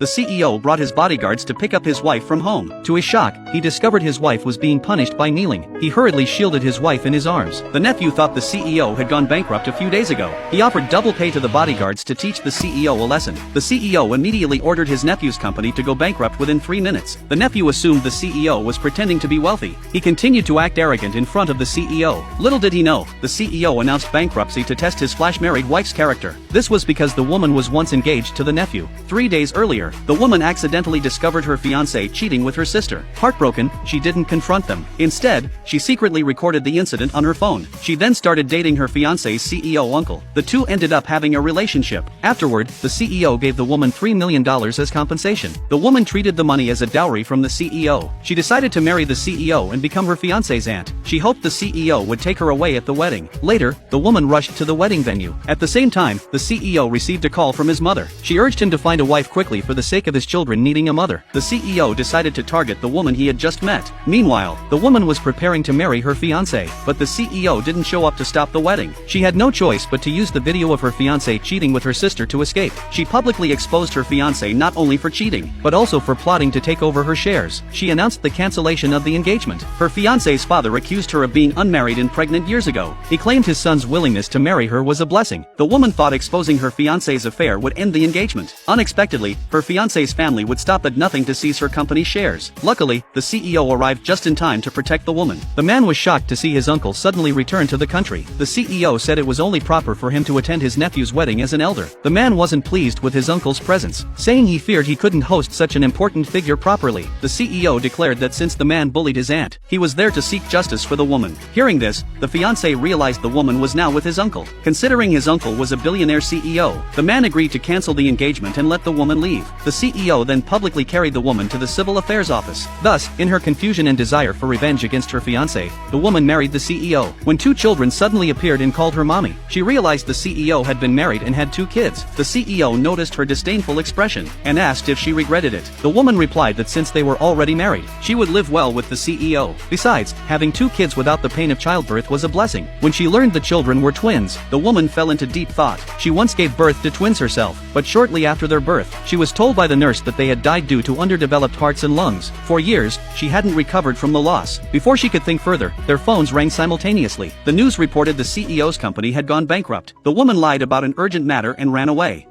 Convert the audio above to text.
The CEO brought his bodyguards to pick up his wife from home. To his shock, he discovered his wife was being punished by kneeling. He hurriedly shielded his wife in his arms. The nephew thought the CEO had gone bankrupt a few days ago. He offered double pay to the bodyguards to teach the CEO a lesson. The CEO immediately ordered his nephew's company to go bankrupt within 3 minutes. The nephew assumed the CEO was pretending to be wealthy. He continued to act arrogant in front of the CEO. Little did he know, the CEO announced bankruptcy to test his flash-married wife's character. This was because the woman was once engaged to the nephew. 3 days earlier, the woman accidentally discovered her fiancé cheating with her sister. Heartbroken, she didn't confront them. Instead, she secretly recorded the incident on her phone. She then started dating her fiancé's CEO uncle. The two ended up having a relationship. Afterward, the CEO gave the woman $3 million as compensation. The woman treated the money as a dowry from the CEO. She decided to marry the CEO and become her fiancé's aunt. She hoped the CEO would take her away at the wedding. Later, the woman rushed to the wedding venue. At the same time, the CEO received a call from his mother. She urged him to find a wife quickly for the sake of his children needing a mother. The CEO decided to target the woman he had just met. Meanwhile, the woman was preparing to marry her fiancé, but the CEO didn't show up to stop the wedding. She had no choice but to use the video of her fiancé cheating with her sister to escape. She publicly exposed her fiancé not only for cheating, but also for plotting to take over her shares. She announced the cancellation of the engagement. Her fiancé's father accused her of being unmarried and pregnant years ago. He claimed his son's willingness to marry her was a blessing. The woman thought exposing her fiancé's affair would end the engagement. Unexpectedly, her fiancé's family would stop at nothing to seize her company's shares. Luckily, the CEO arrived just in time to protect the woman. The man was shocked to see his uncle suddenly return to the country. The CEO said it was only proper for him to attend his nephew's wedding as an elder. The man wasn't pleased with his uncle's presence, saying he feared he couldn't host such an important figure properly. The CEO declared that since the man bullied his aunt, he was there to seek justice for the woman. Hearing this, the fiancé realized the woman was now with his uncle. Considering his uncle was a billionaire CEO, the man agreed to cancel the engagement and let the woman leave. The CEO then publicly carried the woman to the civil affairs office. Thus, in her confusion and desire for revenge against her fiancé, the woman married the CEO. When 2 children suddenly appeared and called her mommy, she realized the CEO had been married and had 2 kids. The CEO noticed her disdainful expression and asked if she regretted it. The woman replied that since they were already married, she would live well with the CEO. Besides, having 2 kids without the pain of childbirth was a blessing. When she learned the children were twins, the woman fell into deep thought. She once gave birth to twins herself, but shortly after their birth, she was told by the nurse that they had died due to underdeveloped hearts and lungs. For years, she hadn't recovered from the loss. Before she could think further, their phones rang simultaneously. The news reported the CEO's company had gone bankrupt. The woman lied about an urgent matter and ran away.